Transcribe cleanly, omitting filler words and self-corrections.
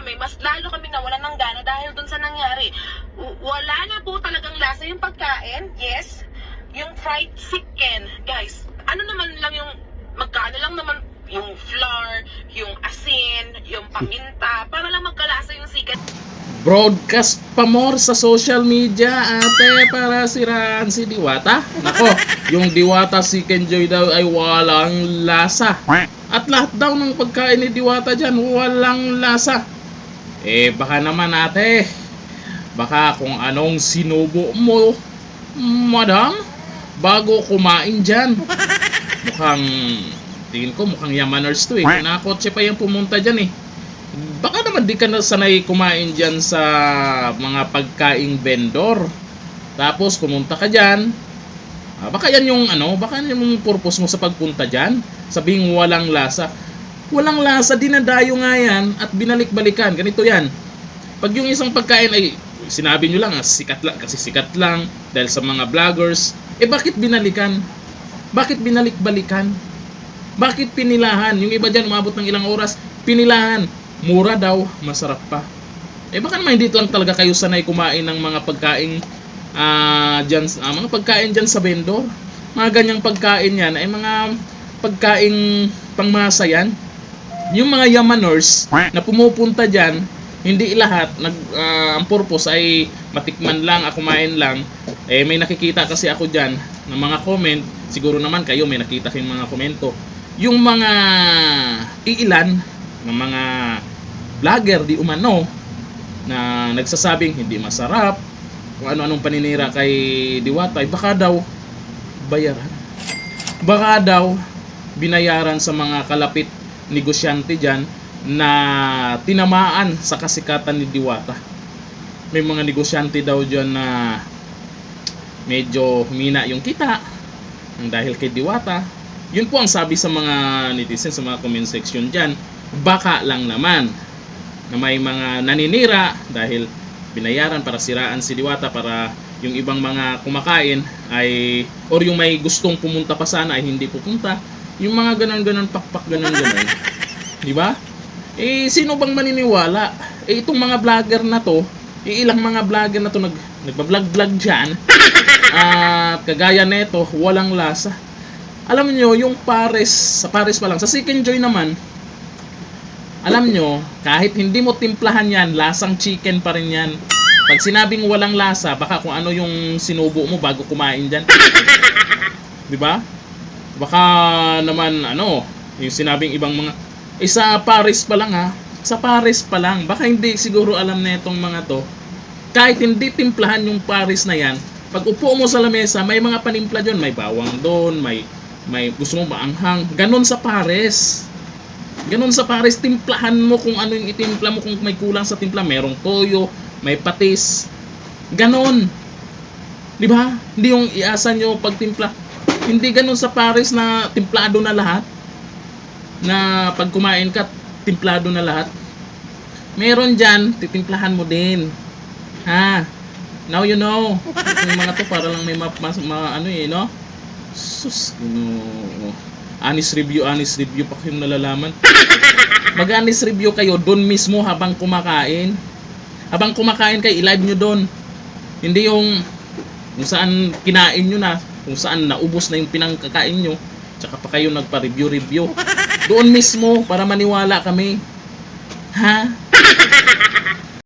kami, mas lalo kami nawalan ng gana dahil dun sa nangyari. Wala na po talagang lasa yung pagkain. Yes, yung fried chicken. Guys, ano naman lang yung, magkano lang naman yung flour, yung asin, yung paminta, para lang magkalasa yung chicken. Broadcast pa more sa social media, ate, para siraan si Diwata. Nako, yung Diwata Chicken Joy daw ay walang lasa. At lahat daw ng pagkain ni Diwata dyan, walang lasa. Baka naman, ate, baka kung anong sinubo mo, madam, bago kumain dyan. Tingin ko mukhang yamaners to Nakotse pa yung pumunta dyan Baka naman di ka na sanay kumain dyan sa mga pagkaing vendor. Tapos pumunta ka dyan. Baka yan yung baka yan yung purpose mo sa pagpunta dyan. Sabihing walang lasa. Walang lasa, dinadayo nga yan at binalik-balikan. Ganito yan. Pag yung isang pagkain ay sinabi nyo lang sikat lang, kasi sikat lang dahil sa mga vloggers, bakit binalikan? Bakit binalik-balikan? Bakit pinilahan? Yung iba dyan umabot ng ilang oras, pinilahan. Mura daw, masarap pa. Baka naman hindi lang talaga kayo sanay kumain ng mga pagkain mga pagkain dyan sa vendor. Mga ganyang pagkain yan ay mga pagkain pangmasa yan. Yung mga yamaners na pumupunta dyan, hindi lahat ang purpose ay matikman lang, kumain lang. May nakikita kasi ako dyan ng mga comment. Siguro naman kayo may nakita kayong mga komento. Yung mga iilan ng mga vlogger di umano na nagsasabing hindi masarap, kung ano-anong paninira kay Diwata, baka daw bayaran. Baka daw binayaran sa mga kalapit negosyante dyan na tinamaan sa kasikatan ni Diwata. May mga negosyante daw dyan na medyo humina yung kita dahil kay Diwata. Yun po ang sabi sa mga netizens, sa mga comment section dyan. Baka lang naman na may mga naninira dahil binayaran para siraan si Diwata, para yung ibang mga kumakain ay, or yung may gustong pumunta pa sana ay hindi pupunta. Yung mga ganon-ganon, pakpak ganon-ganon. Di ba? Sino bang maniniwala? Itong mga vlogger na to, ilang mga vlogger na to nagbablog-vlog dyan, at kagaya neto, walang lasa. Alam nyo, yung Pares, sa Pares pa lang, sa Chicken Joy naman, alam nyo, kahit hindi mo timplahan yan, lasang chicken pa rin yan. Pag sinabing walang lasa, baka kung ano yung sinubo mo bago kumain dyan. Diba? Baka naman, yung sinabing ibang mga, sa Pares pa lang sa Pares pa lang, baka hindi siguro alam na itong mga to. Kahit hindi timplahan yung Pares na yan, pag upo mo sa lamesa, may mga panimpla dyan, may bawang doon, may gusto mo maanghang. Ganon sa Pares. Ganon sa Pares, timplahan mo kung ano yung itimpla mo. Kung may kulang sa timpla, merong toyo, may patis. Ganon. Di ba? Hindi yung iasa nyo pag timpla. Hindi ganon sa Pares na timplado na lahat. Na pag kumain ka, timplado na lahat. Meron dyan, titimplahan mo din. Now you know. Yung mga to para lang may no? Sus, honest review pa kayong nalalaman. Mag-honest review kayo doon mismo habang kumakain. Habang kumakain kayo, i-live nyo doon. Hindi yung kung saan kinain nyo na, kung saan naubos na yung pinangkakain nyo, tsaka pa kayo nagpa-review. Doon mismo para maniwala kami.